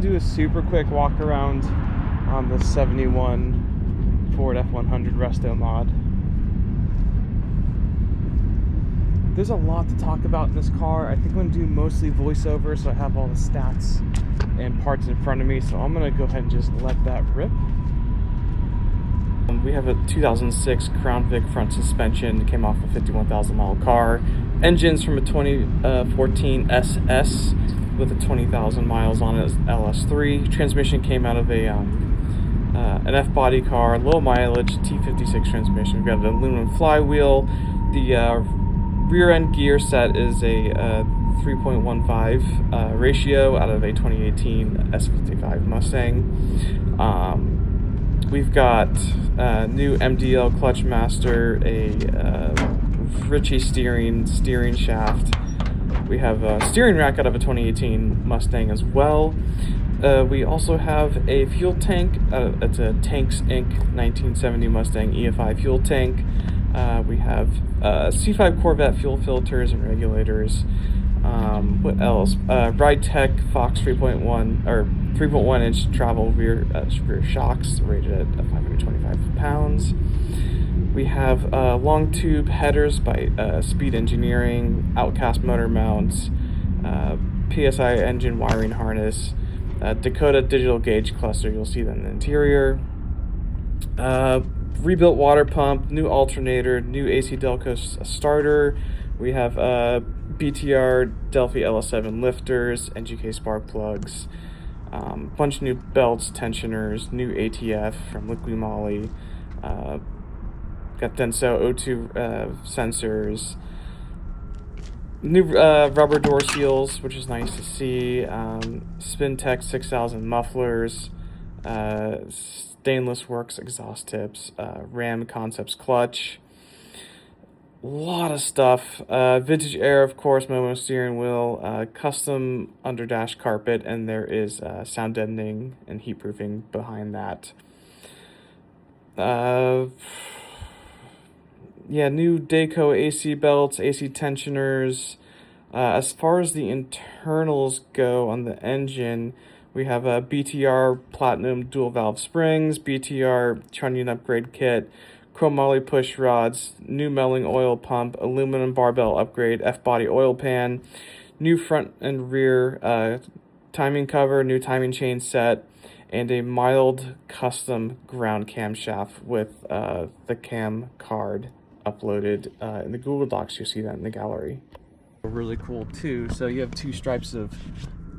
to do a super quick walk around on the 71 Ford F-100 Restomod. There's a lot to talk about in this car. I think I'm going to do mostly voiceover, so I have all the stats and parts in front of me, so I'm going to go ahead and just let that rip. We have a 2006 Crown Vic front suspension. It came off a 51,000 mile car. Engines from a 2014 SS with a 20,000 miles on it, LS3. Transmission came out of an F-body car, low mileage, T56 transmission. We've got an aluminum flywheel. The rear end gear set is a 3.15 ratio out of a 2018 S55 Mustang. We've got new MDL clutch master, a Ritchie steering shaft. We have a steering rack out of a 2018 Mustang as well. We also have a fuel tank. It's a Tanks Inc. 1970 Mustang EFI fuel tank. We have C5 Corvette fuel filters and regulators. What else? Ride Tech Fox 3.1 inch travel rear shocks rated at 525 pounds. We have long tube headers by Speed Engineering, Outcast motor mounts, PSI engine wiring harness, Dakota digital gauge cluster. You'll see that in the interior. Rebuilt water pump, new alternator, new AC Delco starter. We have BTR Delphi LS7 lifters, NGK spark plugs, bunch of new belts, tensioners, new ATF from Liqui Moly, got Denso O2 sensors, new rubber door seals, which is nice to see, Spintech 6000 mufflers, Stainless Works exhaust tips, Ram Concepts clutch. A lot of stuff. Vintage Air, of course, Momo steering wheel, custom underdash carpet, and there is sound deadening and heat proofing behind that. Yeah, new Dayco AC belts, AC tensioners. As far as the internals go on the engine, we have a BTR Platinum dual valve springs, BTR trunnion upgrade kit, chromoly push rods, new melling oil pump, aluminum barbell upgrade, F-body oil pan, new front and rear timing cover, new timing chain set, and a mild custom ground camshaft with the cam card uploaded in the Google Docs. You'll see that in the gallery. Really cool too. So you have two stripes of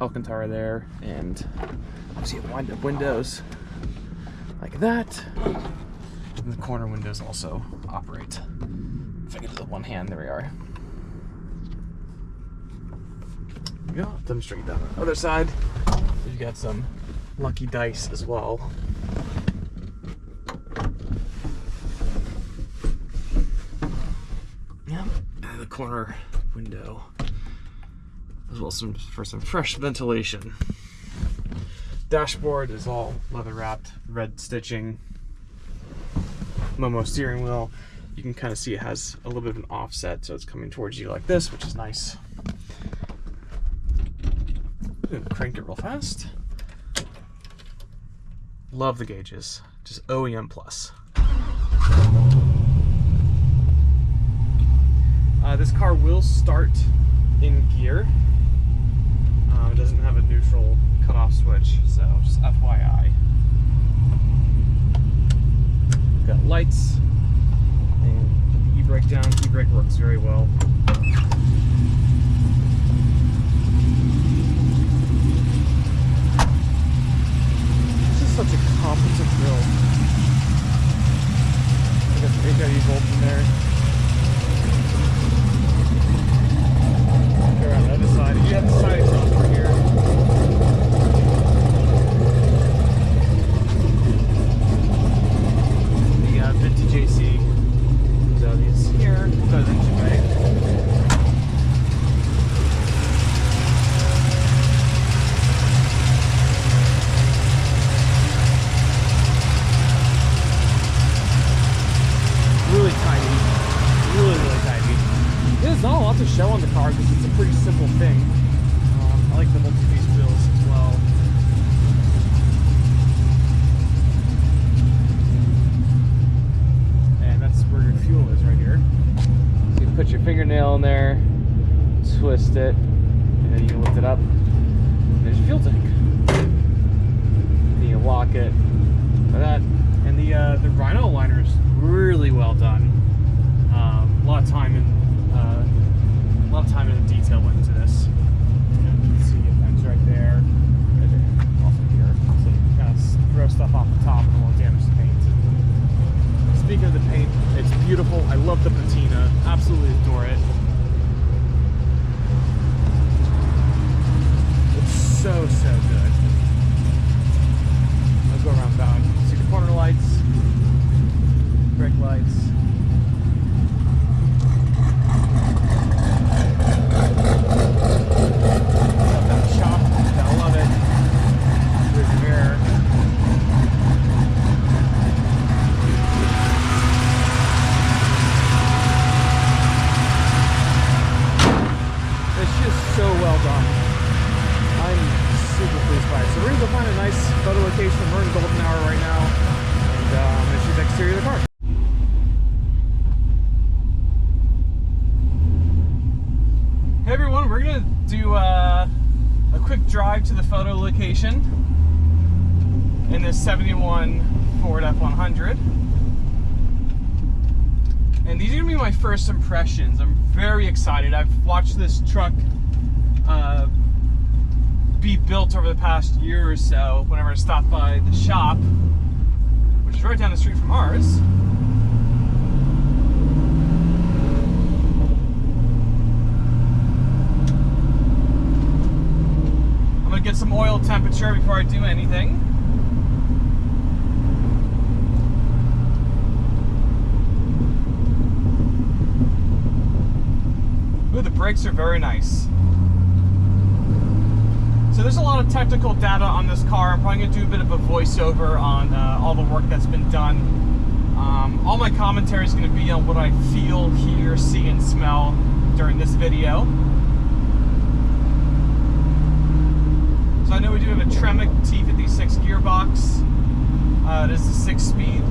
Alcantara there, and obviously you have wind-up windows like that. And the corner windows also operate. If I get to the one hand, there we are. There we go. Demonstrate that on the other side. You've got some lucky dice as well. Yep. And the corner window as well, for some fresh ventilation. Dashboard is all leather wrapped, red stitching. Momo steering wheel, you can kind of see it has a little bit of an offset, so it's coming towards you like this, which is nice. Crank it real fast. Love the gauges, just OEM plus. This car will start in gear. It doesn't have a neutral cutoff switch, so just FYI. Got lights and e-brake down. E-brake works very well. This is such a competent build. I got some HID bolts in there. Go around the other side. You have the side exhaust over here. Vintage AC comes out of these here, goes engine bay. Really tiny, really tiny. There's not a lot to show on the car because it's a pretty simple thing. I like the multi-piece wheels as well. put your fingernail in there, twist it, and then you can lift it up. There's your fuel tank. Then you lock it like that. And the Rhino liner is really well done. A lot of time and the detail went into this. You can see it ends right there, also here. So you kind of throw stuff off the top and it won't damage the paint. Speaking of the paint, it's beautiful. I love the patina. Absolutely adore it. It's so good. Let's go around back. See the corner lights, brake lights. Up at the shop, gotta love it. Rear view mirror. It's just so well done. I'm super pleased by it. So we're gonna go find a nice photo location. We're in golden hour right now, and I'm gonna shoot the exterior of the car. Hey everyone, we're gonna do a quick drive to the photo location in this 71 Ford F-100. And these are gonna be my first impressions. I'm very excited. I've watched this truck be built over the past year or so whenever I stopped by the shop, which is right down the street from ours. I'm gonna get some oil temperature before I do anything. Ooh, the brakes are very nice. So there's a lot of technical data on this car. I'm probably gonna do a bit of a voiceover on all the work that's been done. All my commentary is gonna be on what I feel, hear, see, and smell during this video. So I know we do have a Tremec T56 gearbox. It is a 6-speed.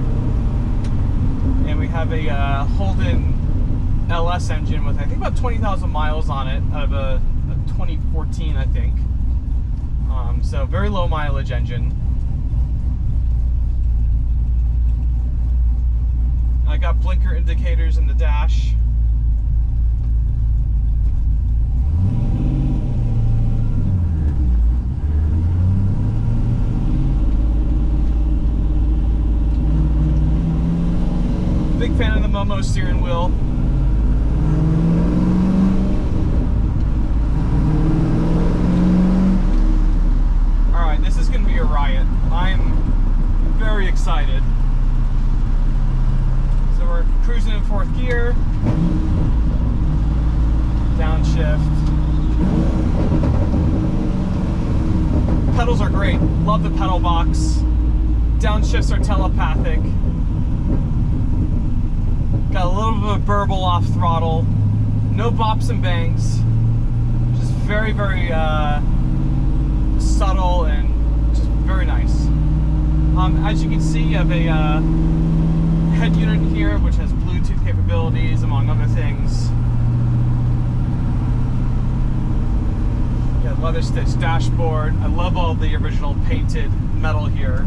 And we have a Holden LS engine with, I think, about 20,000 miles on it, out of a 2014, I think. So very low mileage engine. I got blinker indicators in the dash. Big fan of the Momo steering wheel. This is going to be a riot. I'm very excited. So we're cruising in 4th gear. Downshift. Pedals are great. Love the pedal box. Downshifts are telepathic. Got a little bit of a burble off throttle. No bops and bangs. Just very subtle and just very nice. As you can see, you have a head unit here which has Bluetooth capabilities, among other things. Yeah, leather stitched dashboard. I love all the original painted metal here.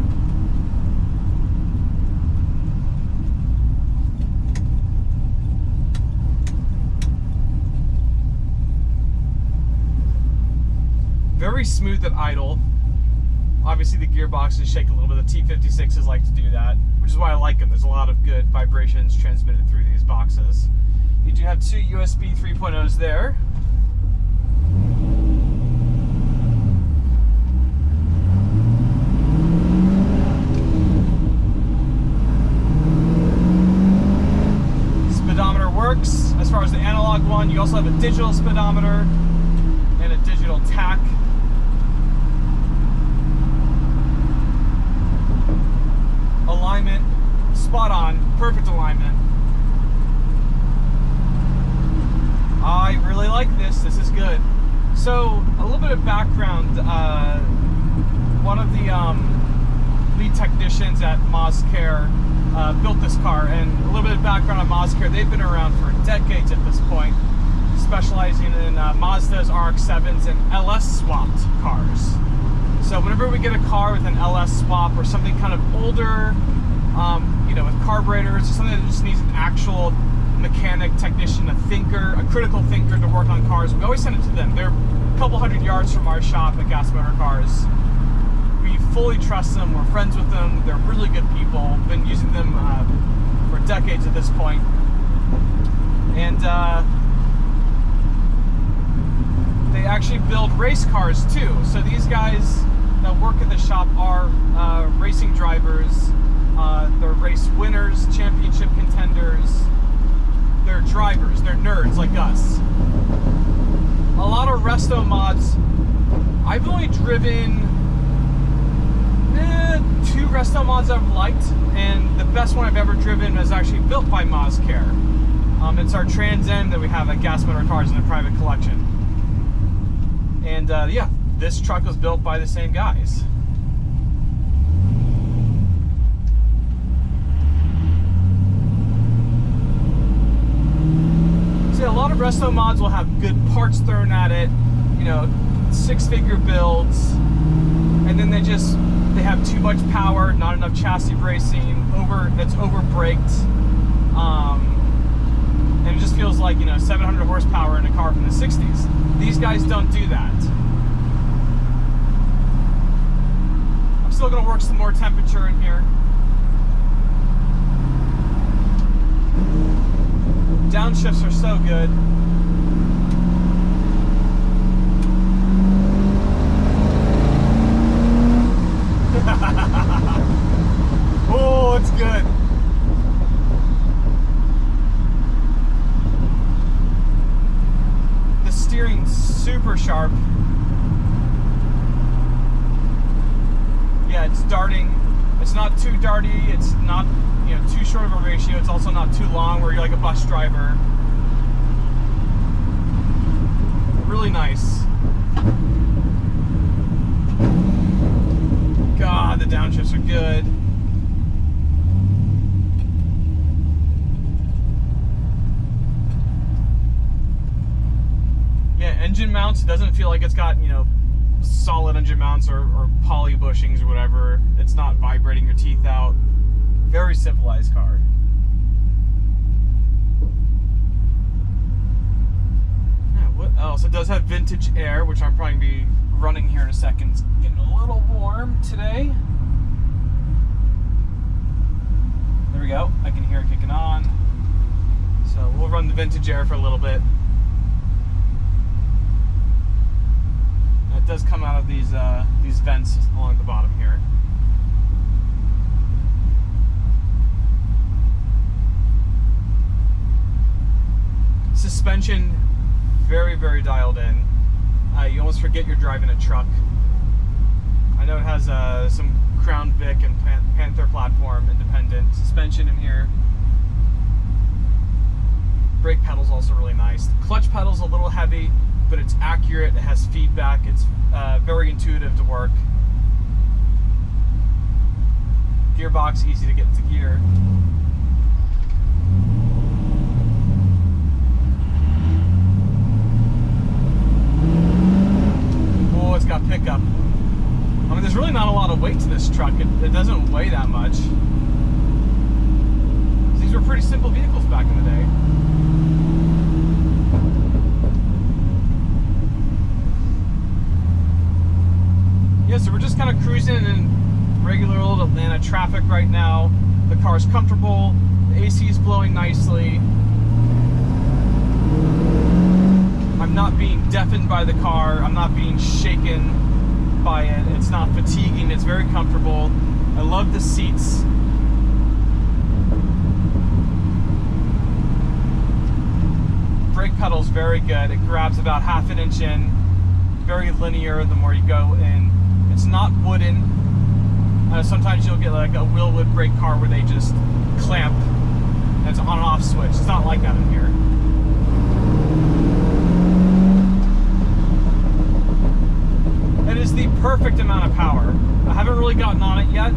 Very smooth at idle. Obviously the gearboxes shake a little bit. The T56s like to do that, which is why I like them. There's a lot of good vibrations transmitted through these boxes. You do have 2 USB 3.0s there. Speedometer works. As far as the analog one, you also have a digital speedometer and a digital tach. Alignment, spot on, perfect alignment. I really like this. This is good. So a little bit of background. One of the lead technicians at MozCare built this car. And a little bit of background on Mazda. They've been around for decades at this point, specializing in Mazda's RX-7s and LS swapped cars. So whenever we get a car with an LS swap or something kind of older, you know, with carburetors, or something that just needs an actual mechanic, technician, a thinker, a critical thinker to work on cars, we always send it to them. They're a couple hundred yards from our shop at Gas Motor Cars. We fully trust them. We're friends with them. They're really good people. Been using them for decades at this point. And they actually build race cars too. So these guys that work at the shop are racing drivers. They're race winners, championship contenders. They're drivers. They're nerds like us. A lot of Restomods. I've only driven 2 Restomods I've liked, and the best one I've ever driven is actually built by Mazcare. It's our Trans Am that we have at Gas Motor Cars in a private collection. And yeah, this truck was built by the same guys. See, a lot of Restomods will have good parts thrown at it, you know, 6-figure builds, and then they have too much power, not enough chassis bracing, it's over braked, and it just feels like, you know, 700 horsepower in a car from the 60s. These guys don't do that. I'm still going to work some more temperature in here. Downshifts are so good. Oh, it's good. The steering's super sharp. Yeah, it's darting. It's not too darty. It's not, you know, too short of a ratio. It's also not too long where you're like a bus driver. Really nice. God, the downshifts are good. Yeah, engine mounts, it doesn't feel like it's got, you know, solid engine mounts or poly bushings or whatever. It's not vibrating your teeth out. Very civilized car. Yeah, what else? It does have vintage air, which I'm probably going to be running here in a second. It's getting a little warm today. There we go. I can hear it kicking on. So we'll run the vintage air for a little bit. And it does come out of these vents along the bottom here. Suspension, very, very dialed in. You almost forget you're driving a truck. I know it has some Crown Vic and Panther platform independent suspension in here. Brake pedal's also really nice. The clutch pedal's a little heavy, but it's accurate. It has feedback. It's very intuitive to work. Gearbox, easy to get into gear. Oh, it's got pickup. I mean, there's really not a lot of weight to this truck. It doesn't weigh that much. These were pretty simple vehicles back in the day. Yeah, so we're just kind of cruising in regular old Atlanta traffic right now. The car's comfortable. The AC is blowing nicely. I'm not being deafened by the car. I'm not being shaken by it. It's not fatiguing. It's very comfortable. I love the seats. Brake pedal's very good. It grabs about half an inch in. Very linear the more you go in. It's not wooden. Sometimes you'll get like a Willwood brake car where they just clamp and it's an on and off switch. It's not like that in here. It is the perfect amount of power. I haven't really gotten on it yet.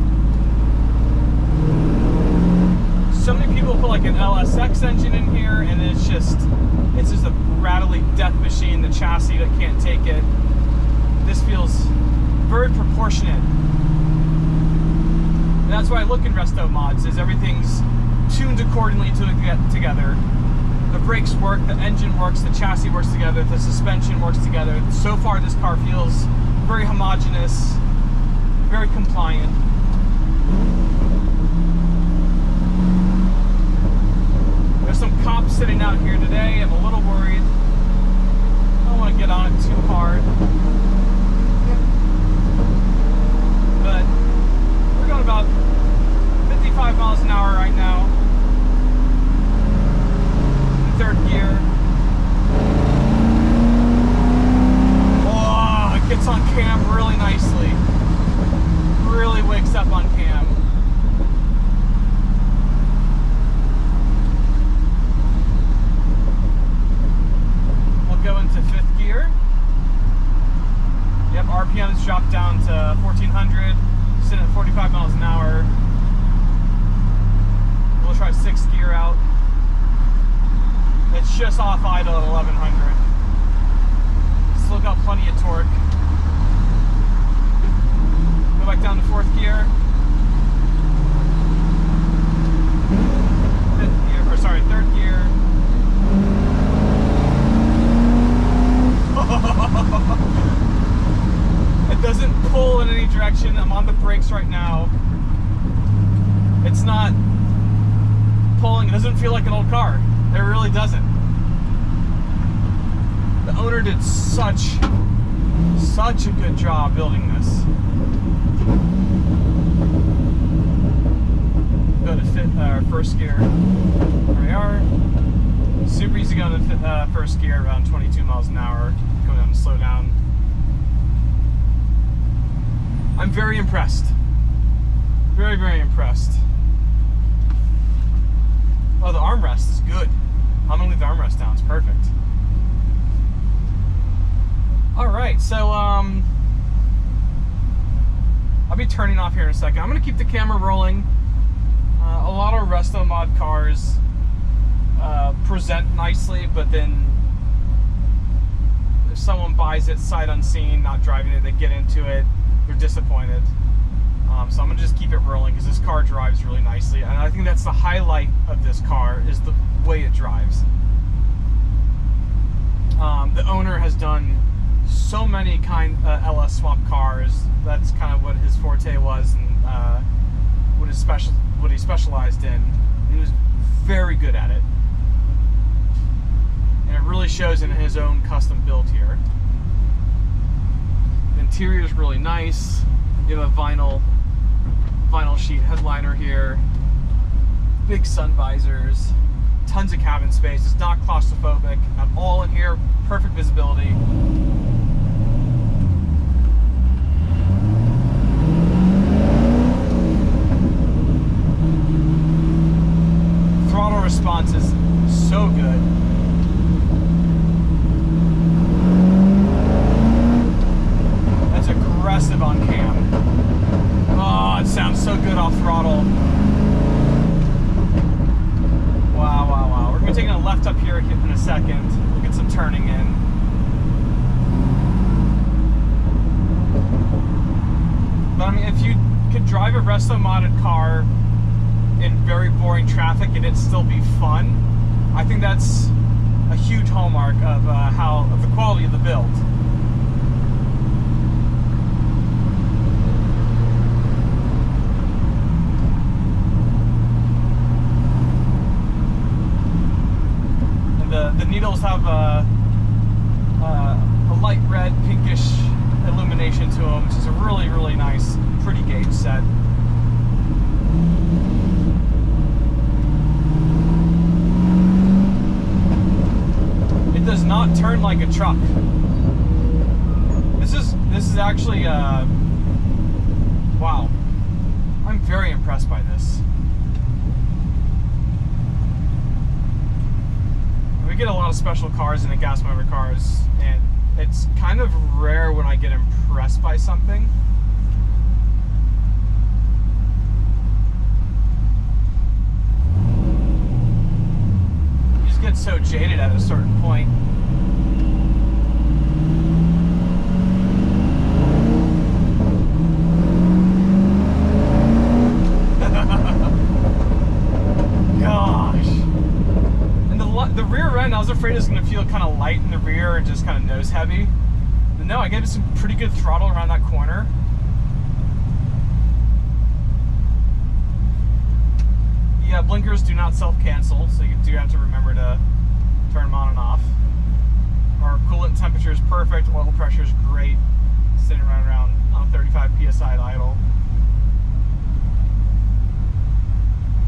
so many people put like an LSX engine in here, and it's just a rattly death machine. The chassis that can't take it. This feels very proportionate. And that's why I look in Restomods, is everything's tuned accordingly to get together. The brakes work, the engine works, the chassis works together, the suspension works together. So far this car feels very homogeneous, very compliant. There's some cops sitting out here today. I'm a little worried. I don't want to get on it too hard. But we're going about 55 miles an hour right now. In third gear. Oh, it gets on cam really nicely. Really wakes up on cam. We'll go into fifth gear. Yep, RPM's dropped down to 1400, sitting at 45 miles an hour. We'll try sixth gear out. It's just off idle at 1100. Still got plenty of torque. Go back down to fourth gear. Fifth gear, or sorry, third gear. It doesn't pull in any direction. I'm on the brakes right now. It's not pulling. It doesn't feel like an old car. It really doesn't. The owner did such a good job building this. Go to first gear. There we are. Super easy going to first gear, around 22 miles an hour. Go down and slow down. I'm very impressed. Very, very impressed. Oh, the armrest is good. I'm gonna leave the armrest down. It's perfect. All right, so I'll be turning off here in a second. I'm gonna keep the camera rolling. A lot of Restomod cars present nicely, but then if someone buys it sight unseen, not driving it, they get into it, they're disappointed. So I'm gonna just keep it rolling because this car drives really nicely, and I think that's the highlight of this car, is the way it drives. The owner has done so many LS swap cars. That's kind of what his forte was, and what he specialized in. He was very good at it, and it really shows in his own custom build here. The interior is really nice. You have a vinyl sheet headliner here, big sun visors, tons of cabin space. It's not claustrophobic at all in here. Perfect visibility. Throttle response is so good. That's aggressive on cam. Oh, it sounds so good off throttle. Wow, wow, wow. We're going to be taking a left up here in a second. We'll get some turning in. But I mean, if you could drive a Resto-modded car in very boring traffic and it still be fun, I think that's a huge hallmark of the quality of the build. The needles have a light red, pinkish illumination to them, which is a really, really nice, pretty gauge set. It does not turn like a truck. This is actually wow. I'm very impressed by this. We get a lot of special cars in the gas motor cars, and it's kind of rare when I get impressed by something. get so jaded at a certain point. Gosh. And the rear end, I was afraid it was going to feel kind of light in the rear and just kind of nose heavy. But no, I gave it some pretty good throttle around that corner. Yeah, blinkers do not self-cancel, so you do have to remember to turn them on and off. Our coolant temperature is perfect, oil pressure is great, sitting right around 35 psi at idle.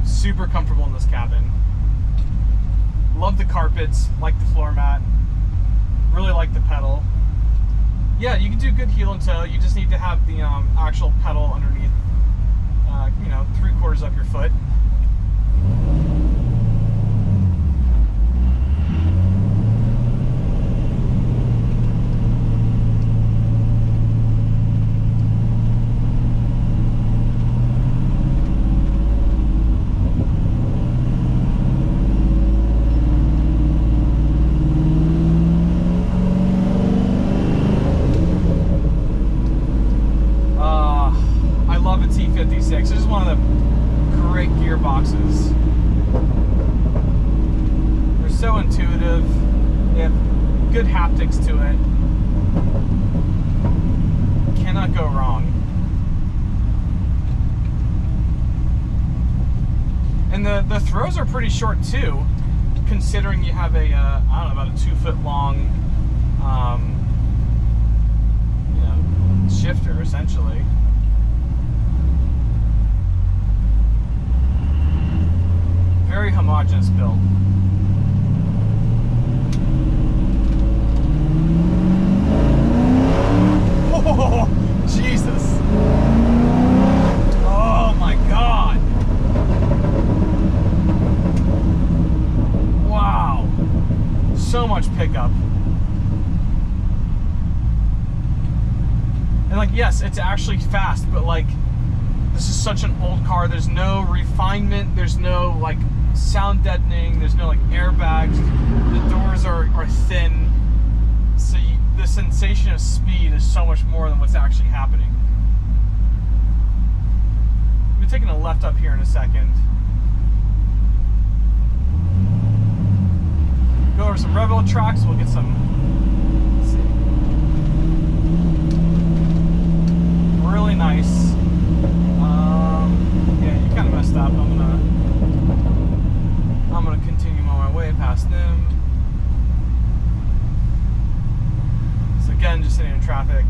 Super comfortable in this cabin. Love the carpets, like the floor mat, really like the pedal. Yeah, you can do good heel and toe, you just need to have the actual pedal underneath, you know, 3/4 up your foot. I love a T56. This is one of the great gearboxes. They're so intuitive. They have good haptics to it. Cannot go wrong. And the throws are pretty short too, considering you have a I don't know, about a 2 foot long you know, shifter essentially. Very homogeneous build. Oh, Jesus. Oh my God. Wow. So much pickup. And like, yes, it's actually fast, but like, this is such an old car. There's no refinement. There's no like sound deadening. There's no like airbags. The doors are thin. So the sensation of speed is so much more than what's actually happening. We're taking a left up here in a second. Go over some Revel tracks. We'll get some. Let's see. Really nice. Yeah, you kind of messed up. I'm gonna continue on my way past them. So again, just sitting in traffic.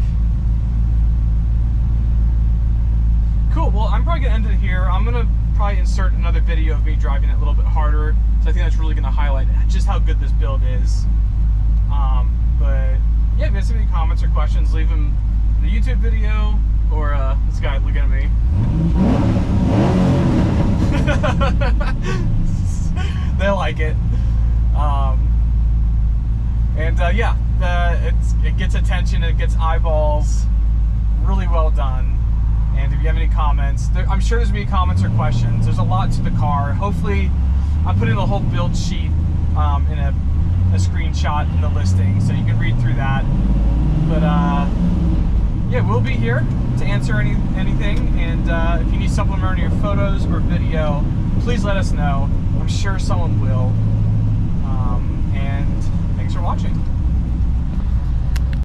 Cool. Well, I'm probably gonna end it here. I'm gonna probably insert another video of me driving it a little bit harder. So I think that's really gonna highlight just how good this build is. But yeah, if you have any comments or questions, leave them in the YouTube video. Or this guy looking at me. They like it. Yeah, it gets attention, it gets eyeballs. Really well done. And if you have any comments, I'm sure there's going to be comments or questions. There's a lot to the car. Hopefully, I put in a whole build sheet in a screenshot in the listing, so you can read through that. But yeah, we'll be here to answer anything, and if you need supplementary photos or video, please let us know. I'm sure someone will.